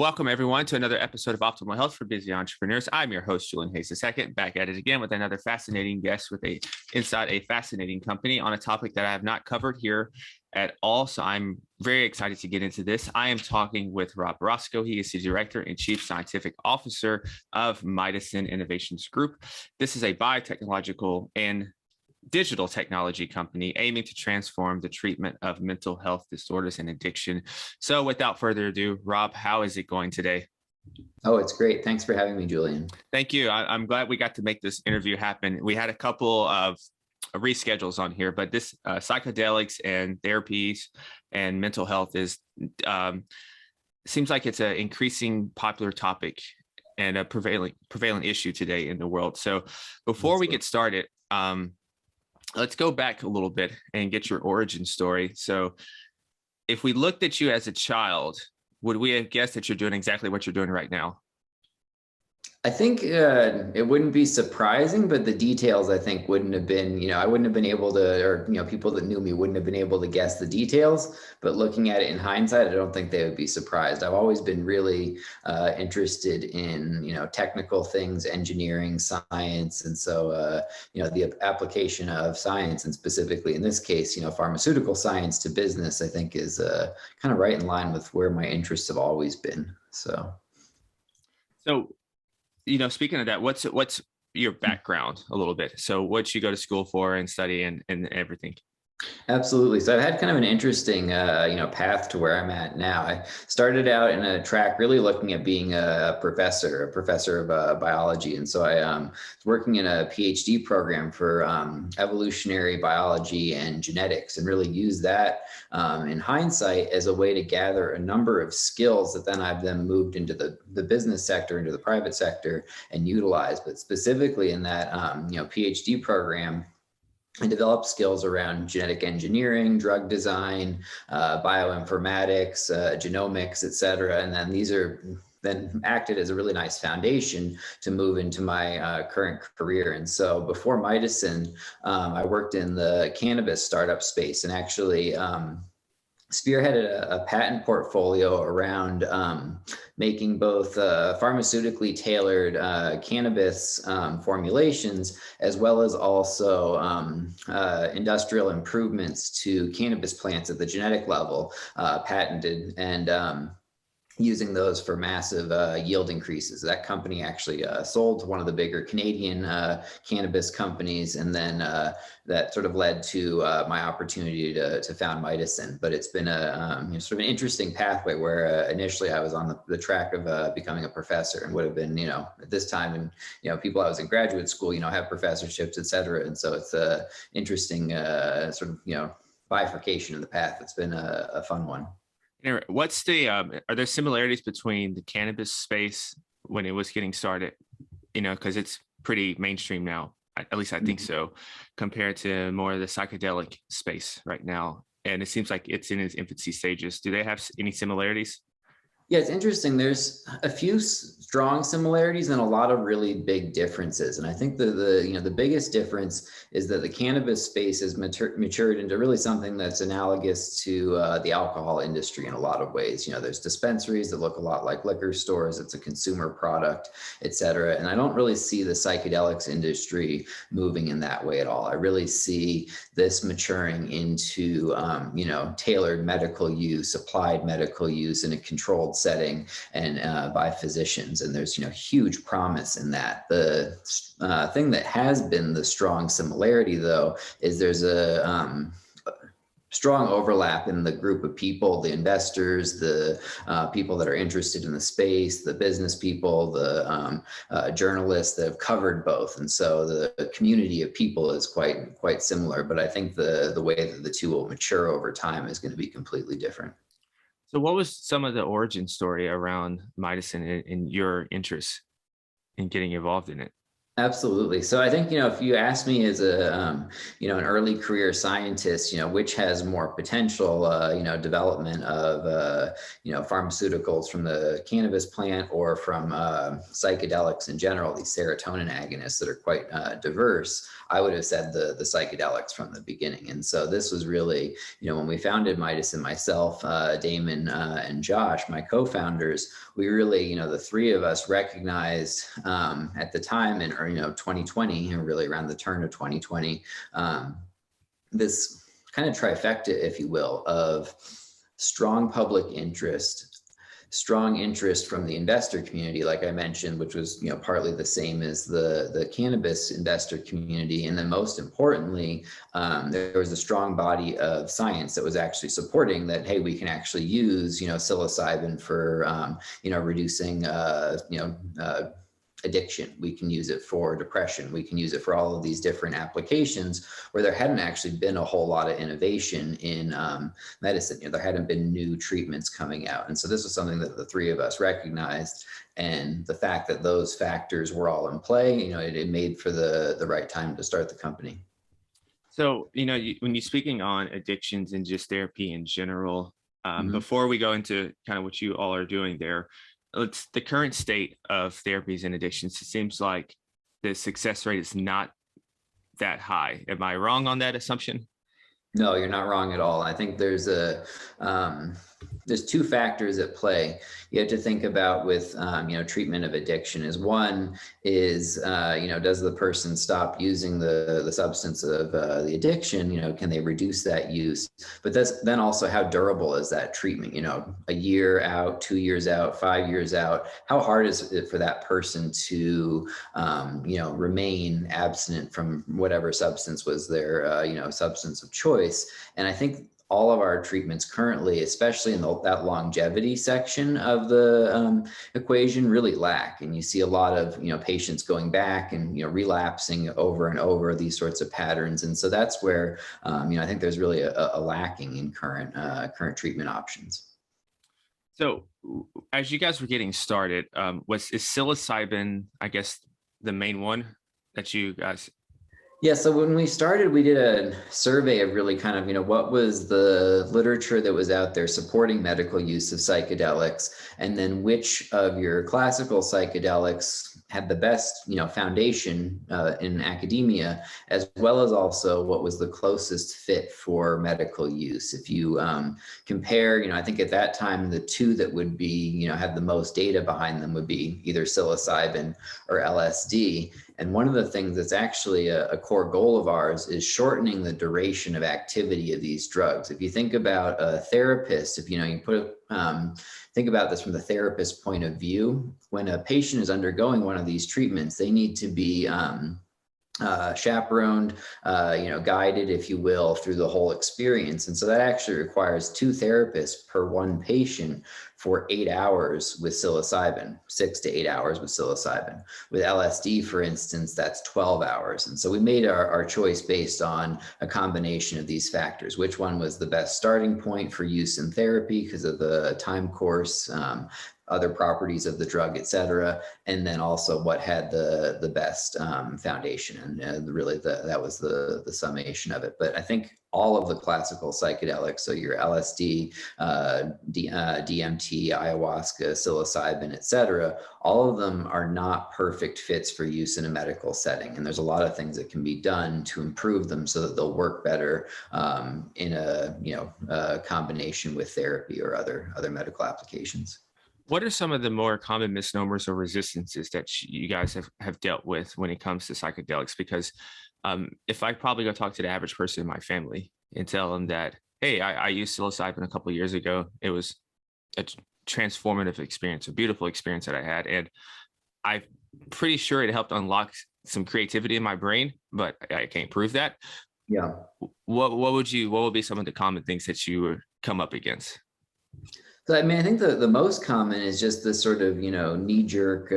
Welcome, everyone, to another episode of Optimal Health for Busy Entrepreneurs. I'm your host, Julian Hayes II, back at it again with another fascinating guest inside a fascinating company on a topic that I have not covered here at all. So I'm very excited to get into this. I am talking with Robb Roscow. He is the Director and Chief Scientific Officer of Mydecine Innovations Group. This is a biotechnological and digital technology company aiming to transform the treatment of mental health disorders and addiction. So without further ado, Robb, how is it going today? Oh, it's great. Thanks for having me, Julian. Thank you. I'm glad we got to make this interview happen. We had a couple of reschedules on here, but this psychedelics and therapies and mental health is seems like it's an increasing popular topic and a prevalent issue today in the world. So before we get started, let's go back a little bit and get your origin story. So if we looked at you as a child, would we have guessed that you're doing exactly what you're doing right now? I think it wouldn't be surprising, but the details I think wouldn't have been, I wouldn't have been able to, or, people that knew me wouldn't have been able to guess the details. But looking at it in hindsight, I don't think they would be surprised. I've always been really interested in, technical things, engineering, science. And so, the application of science, and specifically in this case, pharmaceutical science to business, I think is kind of right in line with where my interests have always been. So. Speaking of that, what's your background a little bit? So what you go to school for and study and everything? Absolutely. So I've had kind of an interesting, path to where I'm at now. I started out in a track really looking at being a professor of biology. And so I was working in a PhD program for evolutionary biology and genetics, and really used that in hindsight as a way to gather a number of skills that then I've moved into the business sector, into the private sector, and utilized. But specifically in that, PhD program, I developed skills around genetic engineering, drug design, bioinformatics, genomics, et cetera. And then these are then acted as a really nice foundation to move into my current career. And so before Mydecine, I worked in the cannabis startup space, and actually spearheaded a patent portfolio around making both pharmaceutically tailored cannabis formulations, as well as also industrial improvements to cannabis plants at the genetic level, patented, and using those for massive yield increases. That company actually sold to one of the bigger Canadian cannabis companies, and then that sort of led to my opportunity to found Mydecine. But it's been a sort of an interesting pathway where initially I was on the track of becoming a professor, and would have been, at this time, and people I was in graduate school, have professorships, et cetera. And so it's a interesting sort of bifurcation of the path. It's been a fun one. What's are there similarities between the cannabis space when it was getting started, because it's pretty mainstream now, at least I think so, compared to more of the psychedelic space right now? And it seems like it's in its infancy stages. Do they have any similarities? Yeah, it's interesting. There's a few strong similarities and a lot of really big differences. And I think the biggest difference is that the cannabis space has matured into really something that's analogous to the alcohol industry in a lot of ways. There's dispensaries that look a lot like liquor stores. It's a consumer product, et cetera. And I don't really see the psychedelics industry moving in that way at all. I really see this maturing into, tailored medical use, applied medical use in a controlled setting, and by physicians. And there's huge promise in that. The thing that has been the strong similarity, though, is there's a strong overlap in the group of people, the investors, the people that are interested in the space, the business people, the journalists that have covered both. And so the community of people is quite similar, but I think the way that the two will mature over time is going to be completely different. So what was some of the origin story around Mydecine and your interest in getting involved in it? Absolutely. So I think, if you ask me as a, an early career scientist, which has more potential, development of, pharmaceuticals from the cannabis plant or from psychedelics in general, these serotonin agonists that are quite diverse, I would have said the psychedelics from the beginning. And so this was really, when we founded Mydecine, myself, Damon, and Josh, my co-founders, we really, the three of us recognized at the time, and 2020, and really around the turn of 2020, this kind of trifecta, if you will, of strong public interest, strong interest from the investor community, like I mentioned, which was partly the same as the cannabis investor community, and then most importantly, there was a strong body of science that was actually supporting that. Hey, we can actually use psilocybin for reducing addiction. We can use it for depression. We can use it for all of these different applications where there hadn't actually been a whole lot of innovation in medicine. There hadn't been new treatments coming out. And so this was something that the three of us recognized. And the fact that those factors were all in play, it made for the right time to start the company. So, when you're speaking on addictions and just therapy in general, Mm-hmm. before we go into kind of what you all are doing there, it's the current state of therapies and addictions. It seems like the success rate is not that high. Am I wrong on that assumption? No, you're not wrong at all. I think there's two factors at play. You have to think about with treatment of addiction. Is one is does the person stop using the substance of the addiction? Can they reduce that use? But then also how durable is that treatment? A year out, 2 years out, 5 years out. How hard is it for that person to remain abstinent from whatever substance was their substance of choice? And I think all of our treatments currently, especially in that longevity section of the equation, really lack. And you see a lot of patients going back and relapsing over and over, these sorts of patterns. And so that's where I think there's really a lacking in current treatment options. So, as you guys were getting started, is psilocybin, I guess, the main one that you guys? Yeah, so when we started, we did a survey of really kind of, what was the literature that was out there supporting medical use of psychedelics, and then which of your classical psychedelics had the best, foundation in academia, as well as also what was the closest fit for medical use. If you compare, I think at that time, the two that would be, have the most data behind them would be either psilocybin or LSD. And one of the things that's actually a core goal of ours is shortening the duration of activity of these drugs. If you think about a therapist, if you think about this from the therapist's point of view, when a patient is undergoing one of these treatments, they need to be chaperoned, guided, if you will, through the whole experience. And so that actually requires 2 therapists per one patient for 8 hours with psilocybin, 6 to 8 hours with psilocybin. With LSD, for instance, that's 12 hours. And so we made our choice based on a combination of these factors. Which one was the best starting point for use in therapy because of the time course, other properties of the drug, et cetera, and then also what had the best foundation, and really that was the summation of it. But I think all of the classical psychedelics, so your LSD, DMT, ayahuasca, psilocybin, et cetera, all of them are not perfect fits for use in a medical setting, and there's a lot of things that can be done to improve them so that they'll work better in a combination with therapy or other medical applications. What are some of the more common misnomers or resistances that you guys have dealt with when it comes to psychedelics? Because if I probably go talk to the average person in my family and tell them that, hey, I used psilocybin a couple of years ago, it was a transformative experience, a beautiful experience that I had. And I'm pretty sure it helped unlock some creativity in my brain, but I can't prove that. Yeah. What would be some of the common things that you would come up against? So, I mean, I think the most common is just this sort of, knee-jerk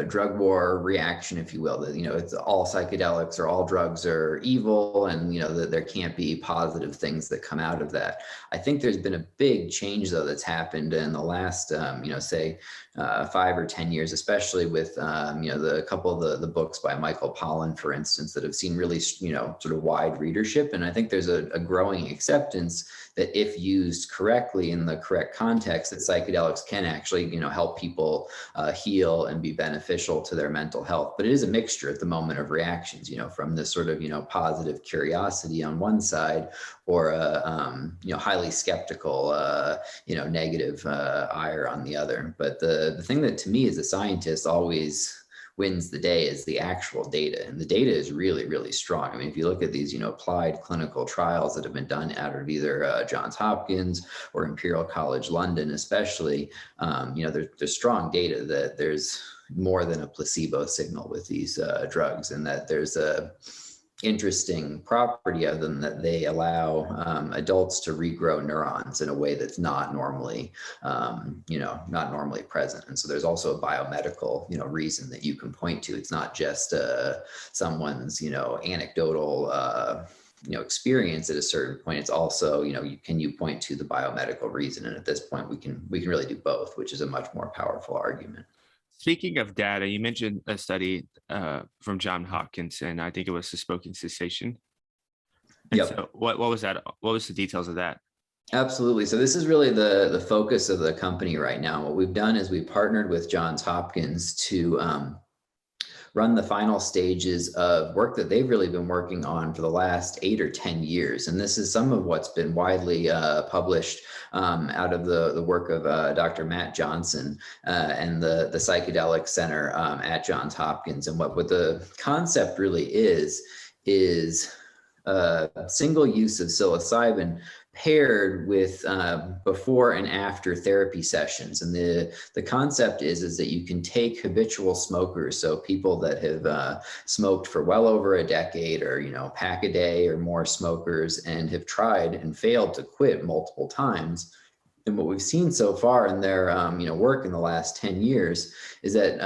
drug war reaction, if you will, that, it's all psychedelics or all drugs are evil, and, that there can't be positive things that come out of that. I think there's been a big change, though, that's happened in the last, say, 5 or 10 years, especially with, the couple of the books by Michael Pollan, for instance, that have seen really, sort of wide readership. And I think there's a growing acceptance that if used correctly in the correct context, that psychedelics can actually, help people heal and be beneficial to their mental health. But it is a mixture at the moment of reactions, from this sort of, positive curiosity on one side, or highly skeptical, negative ire on the other. But the thing that to me as a scientist always wins the day is the actual data. And the data is really, really strong. I mean, if you look at these, applied clinical trials that have been done out of either Johns Hopkins or Imperial College London, especially, there's strong data that there's more than a placebo signal with these drugs, and that there's a interesting property of them that they allow adults to regrow neurons in a way that's not normally, not normally present. And so there's also a biomedical, reason that you can point to. It's not just someone's, anecdotal, experience at a certain point. It's also, can you point to the biomedical reason? And at this point, we can really do both, which is a much more powerful argument. Speaking of data, you mentioned a study from Johns Hopkins, and I think it was the smoking cessation. And Yep. So what was that? What was the details of that? Absolutely. So this is really the focus of the company right now. What we've done is we partnered with Johns Hopkins to run the final stages of work that they've really been working on for the last 8 or 10 years. And this is some of what's been widely published out of the work of Dr. Matt Johnson and the Psychedelic Center at Johns Hopkins. And what the concept really is single use of psilocybin paired with before and after therapy sessions. And the concept is that you can take habitual smokers, so people that have smoked for well over a decade, or, pack a day or more smokers, and have tried and failed to quit multiple times. And what we've seen so far in their work in the last 10 years is that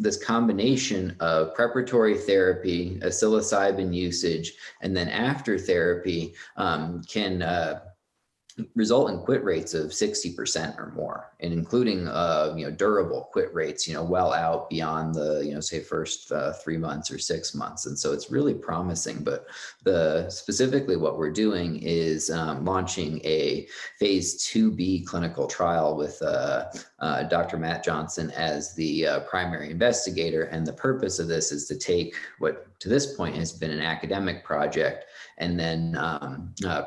this combination of preparatory therapy, a psilocybin usage, and then after therapy can result in quit rates of 60% or more, and including durable quit rates, well out beyond the say first 3 months or 6 months. And so it's really promising. But specifically what we're doing is launching a phase 2B clinical trial with Dr. Matt Johnson as the primary investigator. And the purpose of this is to take what to this point has been an academic project and then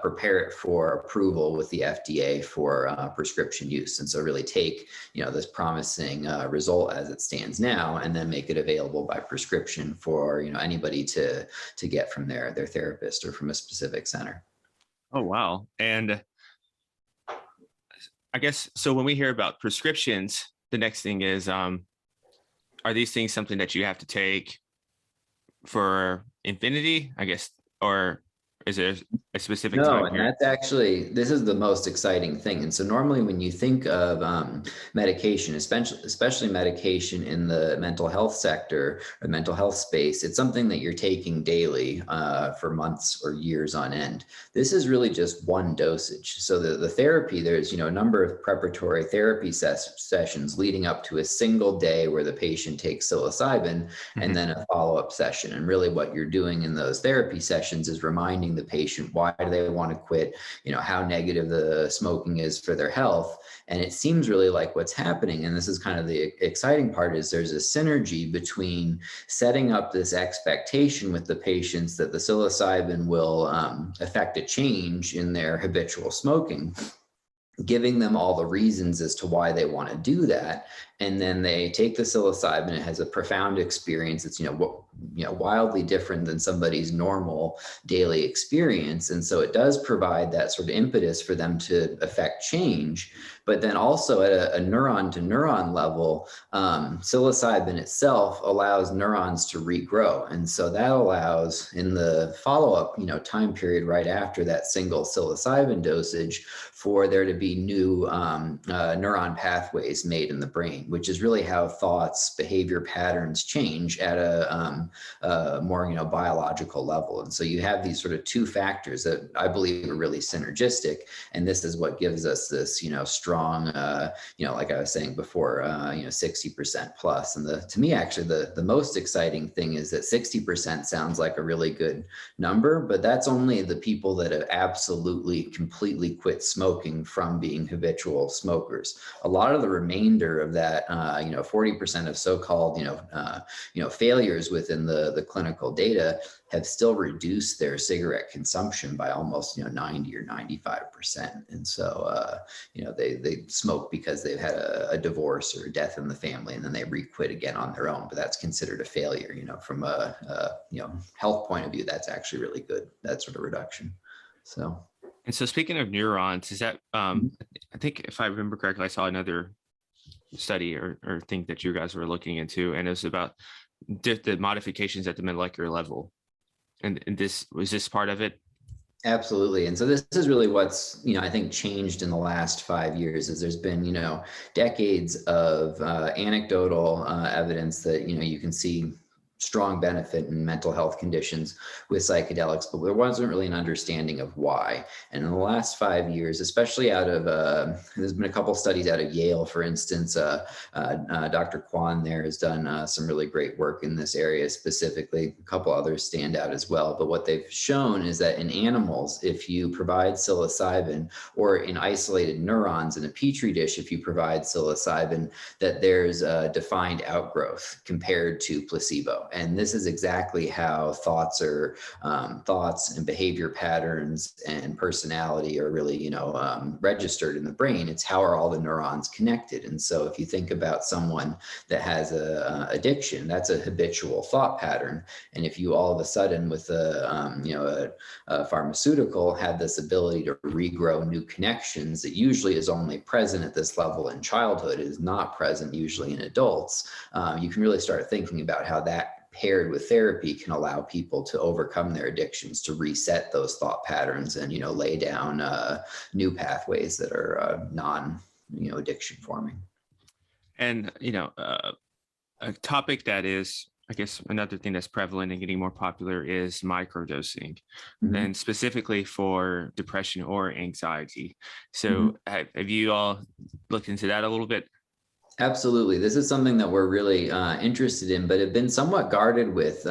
prepare it for approval with the FDA for prescription use. And so really take, this promising result as it stands now, and then make it available by prescription for, anybody to get from their therapist or from a specific center. Oh, wow. And I guess, so when we hear about prescriptions, the next thing is, are these things something that you have to take for infinity, I guess, or is there a specific time and here? that's actually, this is the most exciting thing. And so normally when you think of medication, especially medication in the mental health sector or mental health space, it's something that you're taking daily for months or years on end. This is really just one dosage. So the therapy, there's, a number of preparatory therapy sessions leading up to a single day where the patient takes psilocybin and then a follow-up session. And really what you're doing in those therapy sessions is reminding the patient why do they want to quit, how negative the smoking is for their health. And it seems really like what's happening, and this is kind of the exciting part, is there's a synergy between setting up this expectation with the patients that the psilocybin will affect a change in their habitual smoking, giving them all the reasons as to why they want to do that, and then they take the psilocybin. It has a profound experience. It's, wildly different than somebody's normal daily experience. And so it does provide that sort of impetus for them to affect change. But then also at a neuron to neuron level, psilocybin itself allows neurons to regrow. And so that allows, in the follow-up, time period right after that single psilocybin dosage, for there to be new neuron pathways made in the brain, which is really how thoughts, behavior patterns change at a more, biological level. And so you have these sort of two factors that I believe are really synergistic. And this is what gives us this, strong, like I was saying before, 60% plus. And to me, actually, the most exciting thing is that 60% sounds like a really good number, but that's only the people that have absolutely completely quit smoking from being habitual smokers. A lot of the remainder of that, 40% of so-called, failures within the clinical data have still reduced their cigarette consumption by almost 90 or 95%. And so they smoke because they've had a divorce or a death in the family, and then they re-quit again on their own. But that's considered a failure. From a health point of view, that's actually really good, that sort of reduction. So. And so speaking of neurons, is that I think if I remember correctly, I saw another study or thing that you guys were looking into, and it was about the modifications at the molecular level. And this was this part of it? Absolutely. And so this is really what's, I think changed in the last 5 years, is there's been, decades of anecdotal evidence that, you can see strong benefit in mental health conditions with psychedelics, but there wasn't really an understanding of why. And in the last 5 years, especially out of, there's been a couple studies out of Yale, for instance, Dr. Kwan there has done some really great work in this area specifically. A couple others stand out as well. But what they've shown is that in animals, if you provide psilocybin, or in isolated neurons in a petri dish, if you provide psilocybin, that there's a defined outgrowth compared to placebo. And this is exactly how thoughts and behavior patterns and personality are really, registered in the brain. It's how are all the neurons connected. And so if you think about someone that has a addiction, that's a habitual thought pattern. And if you all of a sudden with a pharmaceutical had this ability to regrow new connections that usually is only present at this level in childhood, is not present usually in adults, you can really start thinking about how that paired with therapy can allow people to overcome their addictions, to reset those thought patterns and, lay down new pathways that are addiction forming. And, a topic that is, I guess, another thing that's prevalent and getting more popular is microdosing, and specifically for depression or anxiety. So have you all looked into that a little bit? Absolutely. This is something that we're really interested in, but have been somewhat guarded with,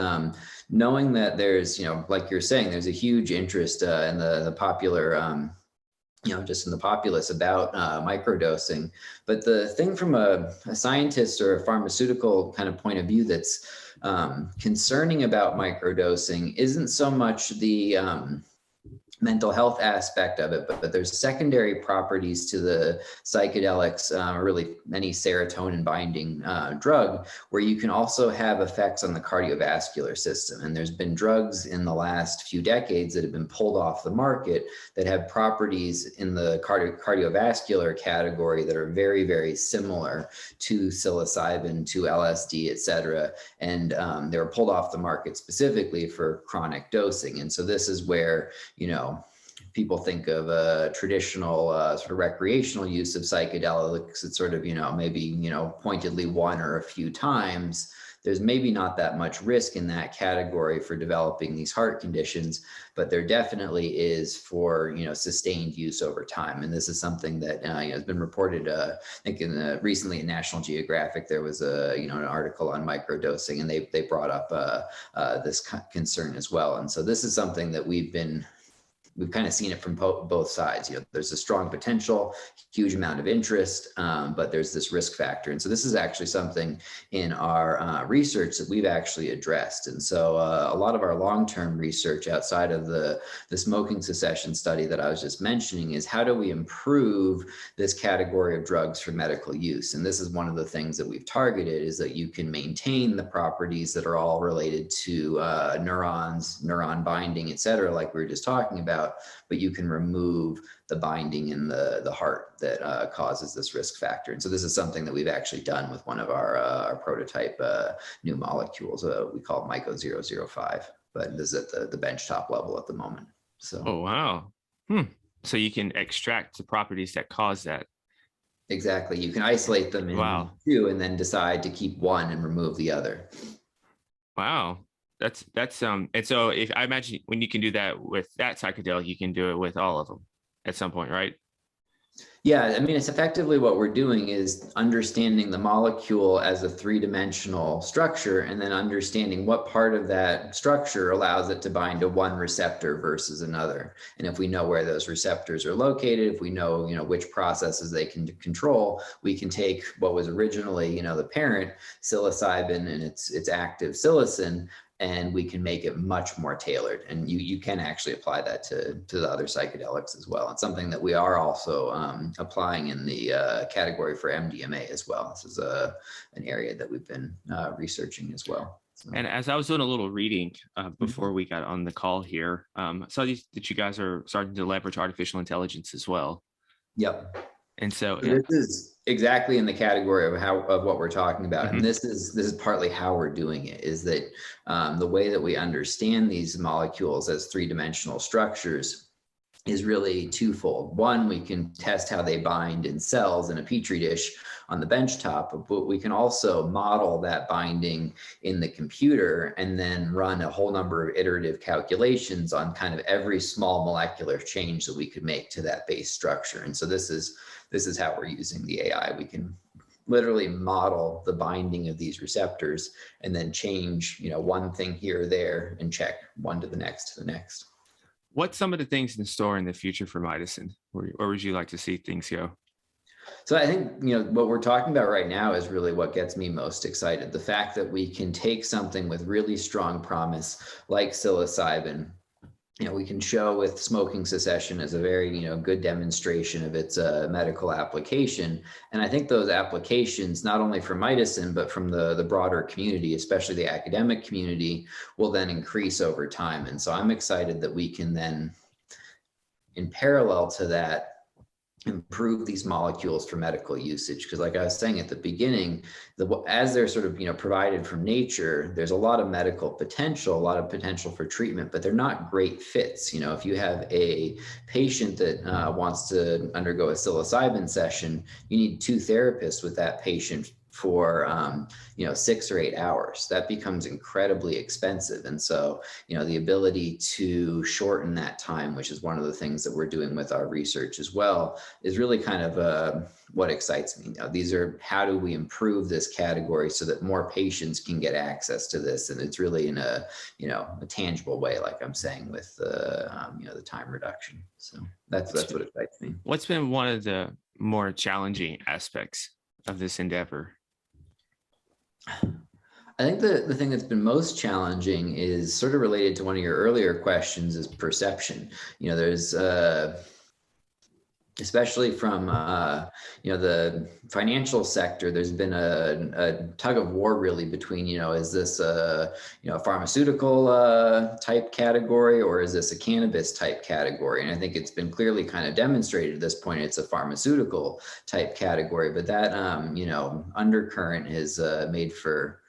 knowing that there's, like you're saying, there's a huge interest in the popular, just in the populace about microdosing. But the thing from a scientist or a pharmaceutical kind of point of view that's concerning about microdosing isn't so much the mental health aspect of it, but there's secondary properties to the psychedelics, really any serotonin binding drug, where you can also have effects on the cardiovascular system. And there's been drugs in the last few decades that have been pulled off the market that have properties in the cardiovascular category that are very, very similar to psilocybin, to LSD, et cetera. And they were pulled off the market specifically for chronic dosing. And so this is where, people think of a traditional sort of recreational use of psychedelics. It's sort of, maybe, pointedly one or a few times. There's maybe not that much risk in that category for developing these heart conditions, but there definitely is for, sustained use over time. And this is something that has been reported, I think recently in National Geographic, there was an article on microdosing, and they brought up this concern as well. And so this is something that we've been we've kind of seen it from both sides. There's a strong potential, huge amount of interest, but there's this risk factor. And so this is actually something in our research that we've actually addressed. And so a lot of our long-term research outside of the smoking cessation study that I was just mentioning is how do we improve this category of drugs for medical use? And this is one of the things that we've targeted, is that you can maintain the properties that are all related to neurons, neuron binding, et cetera, like we were just talking about, but you can remove the binding in the heart that causes this risk factor. And so this is something that we've actually done with one of our prototype new molecules. We call it Myco-005, but this is at the benchtop level at the moment. So. Oh, wow. So you can extract the properties that cause that. Exactly. You can isolate them in two and then decide to keep one and remove the other. Wow. That's and so if I imagine when you can do that with that psychedelic, you can do it with all of them at some point, right? Yeah, I mean, it's effectively what we're doing is understanding the molecule as a three-dimensional structure, and then understanding what part of that structure allows it to bind to one receptor versus another. And if we know where those receptors are located, if we know, which processes they can control, we can take what was originally, the parent psilocybin and its active psilocin, and we can make it much more tailored. And you can actually apply that to the other psychedelics as well. It's something that we are also applying in the category for MDMA as well. This is an area that we've been researching as well. So. And as I was doing a little reading before we got on the call here, I saw that you guys are starting to leverage artificial intelligence as well. Yep. And so this is exactly in the category of what we're talking about. Mm-hmm. And this is partly how we're doing it, is that the way that we understand these molecules as three-dimensional structures is really twofold. One, we can test how they bind in cells in a petri dish on the benchtop, but we can also model that binding in the computer and then run a whole number of iterative calculations on kind of every small molecular change that we could make to that base structure. And so this is how we're using the AI. We can literally model the binding of these receptors and then change, one thing here or there and check one to the next. What's some of the things in store in the future for Mydecine? Where would you like to see things go? So I think, what we're talking about right now is really what gets me most excited. The fact that we can take something with really strong promise like psilocybin, we can show with smoking cessation as a very, good demonstration of its medical application. And I think those applications, not only for Mydecine, but from the broader community, especially the academic community, will then increase over time. And so I'm excited that we can then, in parallel to that, improve these molecules for medical usage. Because like I was saying at the beginning, as they're sort of, provided from nature, there's a lot of medical potential, a lot of potential for treatment, but they're not great fits. If you have a patient that wants to undergo a psilocybin session, you need two therapists with that patient for 6 or 8 hours. That becomes incredibly expensive. And so, the ability to shorten that time, which is one of the things that we're doing with our research as well, is really kind of what excites me. These are, how do we improve this category so that more patients can get access to this? And it's really in a tangible way, like I'm saying, with the time reduction. So that's what excites me. What's been one of the more challenging aspects of this endeavor? I think the thing that's been most challenging is sort of related to one of your earlier questions, is perception. There's especially from the financial sector, there's been a tug of war really between, is this a pharmaceutical type category, or is this a cannabis type category? And I think it's been clearly kind of demonstrated at this point it's a pharmaceutical type category, but that undercurrent has made for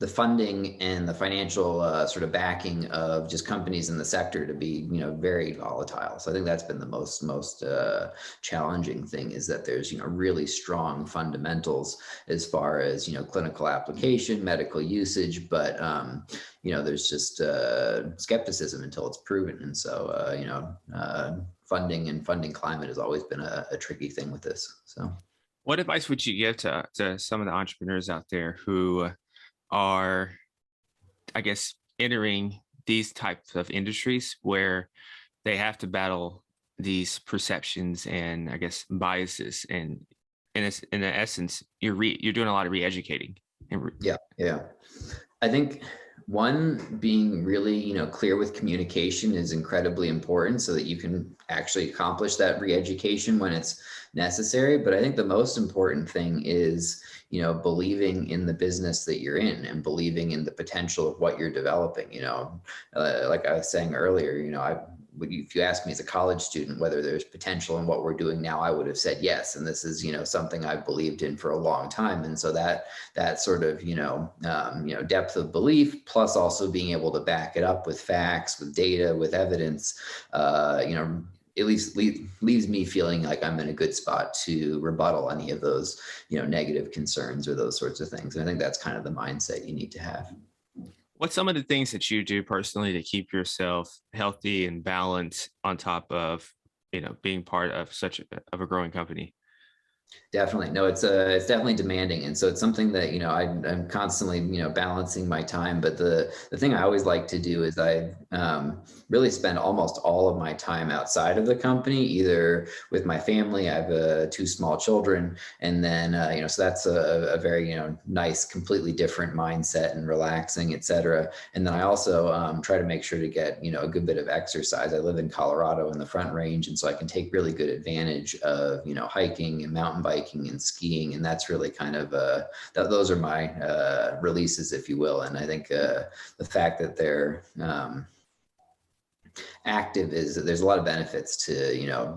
the funding and the financial sort of backing of just companies in the sector to be, very volatile. So I think that's been the most challenging thing, is that there's, really strong fundamentals as far as, clinical application, medical usage, but, there's just skepticism until it's proven. And so, funding and funding climate has always been a tricky thing with this. So what advice would you give to some of the entrepreneurs out there who are, I guess, entering these types of industries where they have to battle these perceptions and I guess biases, and in essence, you're doing a lot of re-educating. Yeah. I think one, being really, clear with communication is incredibly important so that you can actually accomplish that re-education when it's necessary. But I think the most important thing is, believing in the business that you're in and believing in the potential of what you're developing. Like I was saying earlier, if you asked me as a college student whether there's potential in what we're doing now, I would have said yes. And this is, something I've believed in for a long time. And so that sort of, depth of belief, plus also being able to back it up with facts, with data, with evidence, at least leaves me feeling like I'm in a good spot to rebuttal any of those, negative concerns or those sorts of things. And I think that's kind of the mindset you need to have. What's some of the things that you do personally to keep yourself healthy and balanced on top of, being part of such of a growing company? Definitely. No, it's definitely demanding. And so it's something that, I'm constantly, balancing my time. But the thing I always like to do is I really spend almost all of my time outside of the company, either with my family. I have two small children. And then, so that's a very, nice, completely different mindset and relaxing, et cetera. And then I also try to make sure to get, a good bit of exercise. I live in Colorado in the Front Range. And so I can take really good advantage of, hiking and mountain biking and skiing. And that's really kind of, those are my releases, if you will. And I think the fact that they're active is that there's a lot of benefits to,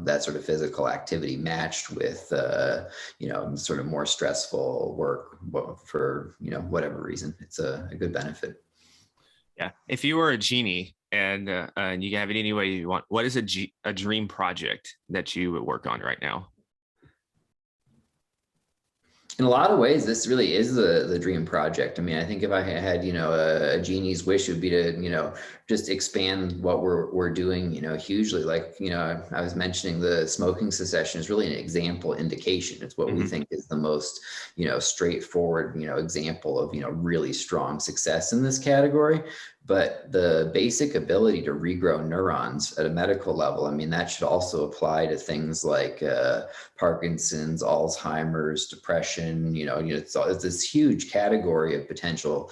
that sort of physical activity matched with, sort of more stressful work for, whatever reason. It's a good benefit. Yeah. If you were a genie and you can have it any way you want, what is a dream project that you would work on right now? In a lot of ways, this really is the dream project. I mean, I think if I had, a genie's wish, it would be to, just expand what we're doing, hugely. Like, I was mentioning the smoking cessation is really an example indication. It's what we think is the most, straightforward, example of, really strong success in this category. But the basic ability to regrow neurons at a medical level, I mean, that should also apply to things like Parkinson's, Alzheimer's, depression. It's this huge category of potential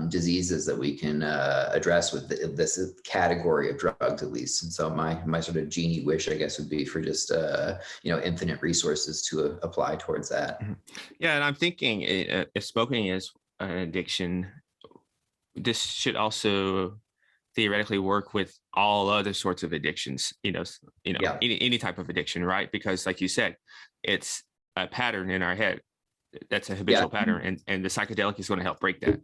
diseases that we can address with this category of drugs, at least. And so my sort of genie wish, I guess, would be for just infinite resources to apply towards that. Yeah, and I'm thinking if smoking is an addiction, this should also theoretically work with all other sorts of addictions, Yeah. any type of addiction, right? Because like you said, it's a pattern in our head. That's a habitual pattern. And the psychedelic is going to help break that.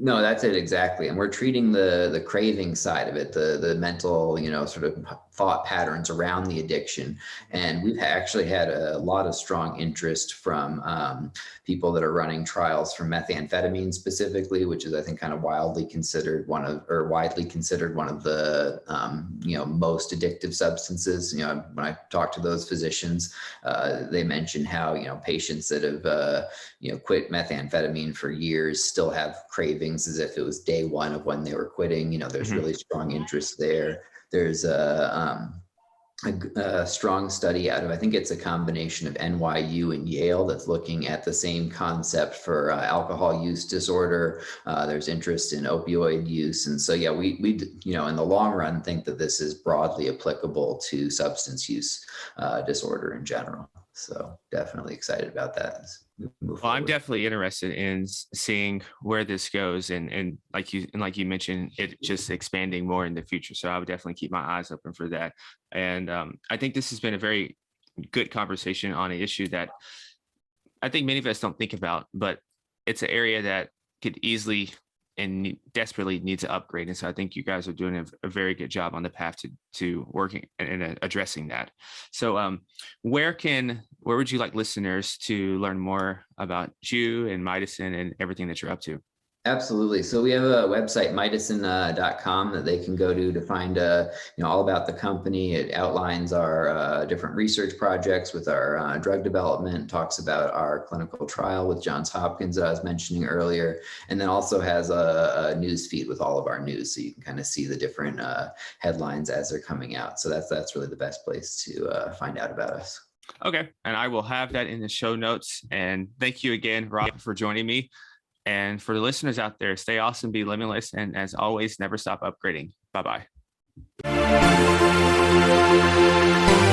No, that's it exactly. And we're treating the craving side of it, the mental, sort of thought patterns around the addiction. And we've actually had a lot of strong interest from people that are running trials for methamphetamine specifically, which is, I think, kind of widely considered one of the most addictive substances. When I talk to those physicians, they mention how patients that have quit methamphetamine for years still have cravings as if it was day one of when they were quitting. There's really strong interest there. There's a strong study out of, I think it's a combination of NYU and Yale, that's looking at the same concept for alcohol use disorder. There's interest in opioid use. And so, yeah, we in the long run think that this is broadly applicable to substance use disorder in general. So definitely excited about that. Well, I'm definitely interested in seeing where this goes, and like you mentioned, it just expanding more in the future. So I would definitely keep my eyes open for that. And I think this has been a very good conversation on an issue that I think many of us don't think about, but it's an area that could easily and desperately needs to upgrade. And so I think you guys are doing a very good job on the path to working and addressing that. So where would you like listeners to learn more about you and Mydecine and everything that you're up to? Absolutely. So we have a website, Mydecine.com, that they can go to find all about the company. It outlines our different research projects with our drug development, talks about our clinical trial with Johns Hopkins that I was mentioning earlier, and then also has a news feed with all of our news, so you can kind of see the different headlines as they're coming out. So that's really the best place to find out about us. Okay. And I will have that in the show notes. And thank you again, Rob, for joining me. And for the listeners out there, stay awesome, be limitless, and as always, never stop upgrading. Bye bye.